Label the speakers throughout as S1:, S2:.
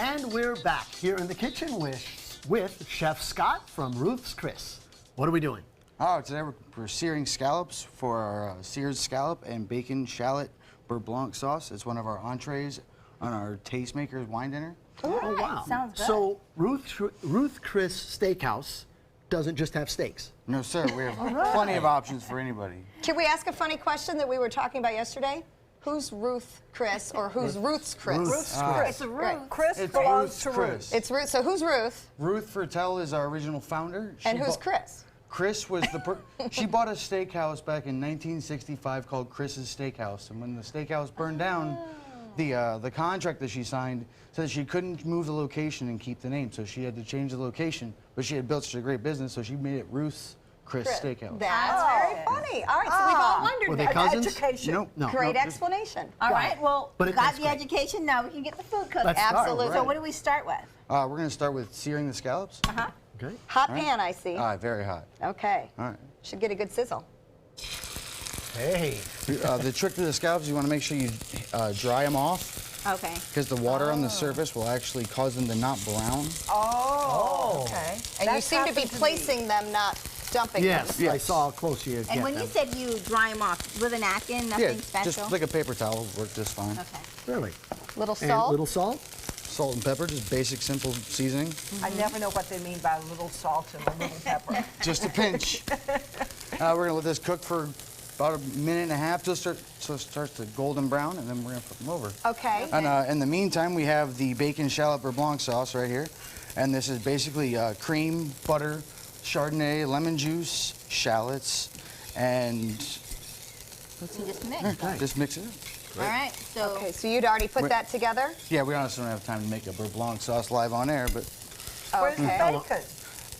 S1: And we're back here in the kitchen with Chef Scott from Ruth's Chris. What are we doing?
S2: Oh, today we're searing scallops for our seared scallop and bacon shallot beurre blanc sauce. It's one of our entrees on our Tastemakers wine dinner.
S1: Oh, wow.
S3: Sounds good.
S1: So Ruth Chris Steakhouse doesn't just have steaks.
S2: No, sir, we have plenty of options for anybody.
S4: Can we ask a funny question that we were talking about yesterday? Who's Ruth Chris or who's Ruth's Chris?
S1: Ruth's Chris.
S3: It's a Ruth.
S4: Right.
S5: Chris
S2: It's
S5: belongs
S2: Ruth's
S5: to
S2: Chris.
S5: Ruth.
S4: It's Ruth. So who's Ruth?
S2: Ruth Fertel is our original founder.
S4: And who's Chris?
S2: Chris was she bought a steakhouse back in 1965 called Chris's Steakhouse, and when the steakhouse burned down, the contract that she signed said she couldn't move the location and keep the name, so she had to change the location. But she had built such a great business, so she made it Ruth's Chris Steakhouse.
S4: That's very funny. All right, so we've all wondered
S1: Were they
S4: that.
S1: cousins?
S5: Education.
S2: Nope.
S1: No.
S4: Great
S1: no.
S4: explanation.
S3: All right, well,
S1: But
S3: we
S1: it
S3: got
S1: tastes
S3: the
S1: great.
S3: education, now we can get the food cooking.
S1: Let's start.
S4: Absolutely.
S3: So what do we start with?
S2: We're going to start with searing the scallops.
S1: Okay.
S4: Hot pan, I see.
S2: Very hot.
S4: Okay.
S2: All right.
S4: Should get a good sizzle.
S1: Hey.
S2: The trick to the scallops, you want to make sure you dry them off,
S3: Okay.
S2: because the water on the surface will actually cause them to not brown.
S5: Oh, okay.
S4: And
S5: That's
S4: you seem to be
S5: happened me.
S4: placing them, not dumping
S1: Yes,
S4: them.
S1: I saw how close you
S3: And
S1: get
S3: when
S1: them.
S3: you said you dry them off with a napkin, nothing special?
S2: just like a paper towel works just fine.
S3: Okay.
S1: Really?
S4: Little
S1: And
S4: salt.
S1: little salt?
S2: Salt and pepper, just basic, simple seasoning.
S5: I never know what they mean by a little salt and a little pepper.
S2: Just a pinch. We're going to let this cook for about a minute and a half till so it starts to golden brown, and then we're going to flip them over.
S4: Okay.
S2: And in the meantime, we have the bacon shallot beurre blanc sauce right here. And this is basically cream, butter, Chardonnay, lemon juice, shallots, and
S3: You just mix.
S2: just mix it up.
S3: All right, so
S4: Okay, so you'd already put that together?
S2: Yeah, we honestly don't have time to make a beurre blanc sauce live on air, but
S5: Where's the
S4: Okay.
S5: bacon?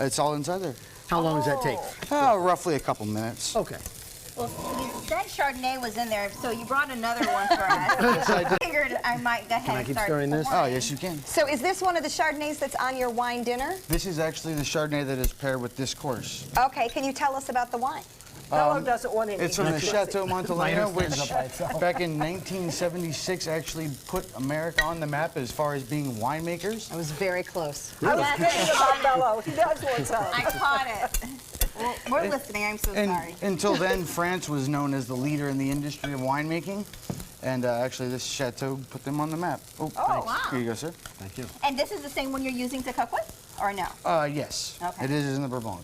S2: it's all inside there.
S1: How long does that take?
S2: Roughly a couple minutes.
S1: Okay.
S3: well, you said Chardonnay was in there, so you brought another one for us. I figured I might go ahead
S1: I
S3: and
S1: keep
S3: start
S1: stirring this?
S2: Oh, yes, you can.
S4: So is this one of the Chardonnays that's on your wine dinner?
S2: This is actually the Chardonnay that is paired with this course.
S4: Okay, can you tell us about the wine?
S5: Bello doesn't want any.
S2: It's from the Chateau Montelena, which
S1: stands up by itself.
S2: back in 1976 actually put America on the map as far as being winemakers.
S4: I was very close.
S5: I was thinking about Bello. He does want some.
S3: I caught it. Well, we're listening, I'm so
S2: And
S3: sorry.
S2: until then, France was known as the leader in the industry of winemaking. And actually, this chateau put them on the map. Oh, thanks.
S3: wow.
S2: Here you go, sir.
S1: Thank you.
S3: And this is the same one you're using to cook with, or no?
S2: Yes.
S3: Okay.
S2: It is in the Bourbon.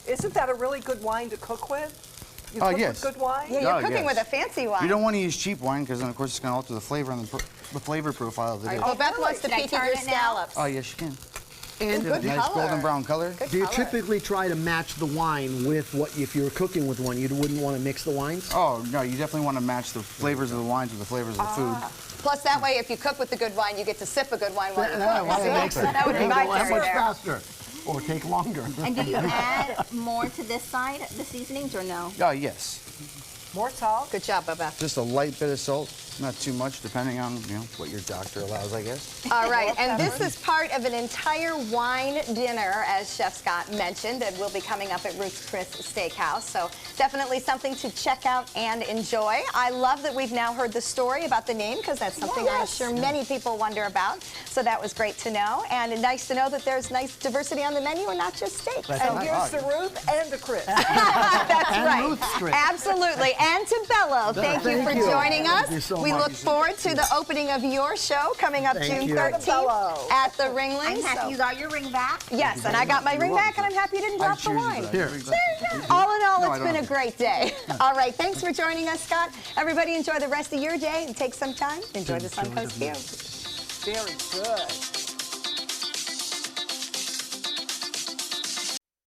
S5: Isn't that a really good wine to cook with? You cook
S2: yes.
S5: with good wine?
S4: Yeah, you're
S2: Oh,
S4: cooking
S2: yes.
S4: with a fancy wine.
S2: You don't want to use cheap wine because then, of course, it's going to alter the flavor and the flavor profile of the dish.
S4: Oh, Beth wants to
S3: Should I
S4: peek at
S3: turn
S4: your
S3: it now?
S4: scallops.
S2: Oh, yes, you can.
S1: And
S4: Good
S2: Nice
S4: color.
S2: golden brown color.
S4: Good
S1: do you
S4: color.
S1: typically try to match the wine with what, if you're cooking with one, you wouldn't want to mix the wines?
S2: Oh, no, you definitely want to match the flavors of the wines with the flavors of the food.
S4: Plus, that way, if you cook with the good wine, you get to sip a good wine while you cook.
S1: That makes it
S4: That would be
S1: go
S4: my
S1: that
S4: theory
S1: much
S4: there.
S1: faster or take longer.
S3: And do you add more to this side, the seasonings, or no?
S2: Oh, yes.
S5: More salt?
S4: Good job, Bubba.
S2: Just a light bit of salt, not too much, depending on what your doctor allows, I guess.
S4: All right, and this is part of an entire wine dinner, as Chef Scott mentioned, that will be coming up at Ruth's Chris Steakhouse. So definitely something to check out and enjoy. I love that we've now heard the story about the name, because that's something I'm sure many people wonder about. So that was great to know, and nice to know that there's nice diversity on the menu and not just steak.
S5: And here's the Ruth and the Chris.
S4: That's
S1: And
S4: right.
S1: Ruth's Chris.
S4: Absolutely. And to Bello, thank you for
S1: Thank you.
S4: joining us.
S1: Thank you so
S4: we
S1: much.
S4: look forward to the opening of your show coming up
S1: Thank
S4: June
S1: you.
S4: 13th
S5: Bello.
S4: at the Ringling.
S3: I'm happy
S4: So-
S3: you got your ring back.
S4: Yes, and I got my ring back, and I'm happy you didn't drop the
S2: Cheers,
S4: wine.
S2: you
S1: Here.
S2: guys.
S4: All in all,
S2: No, I
S4: it's been
S2: don't.
S4: a great day. All right, thanks for joining us, Scott. Everybody enjoy the rest of your day and take some time. Enjoy the Suncoast View.
S5: Very good.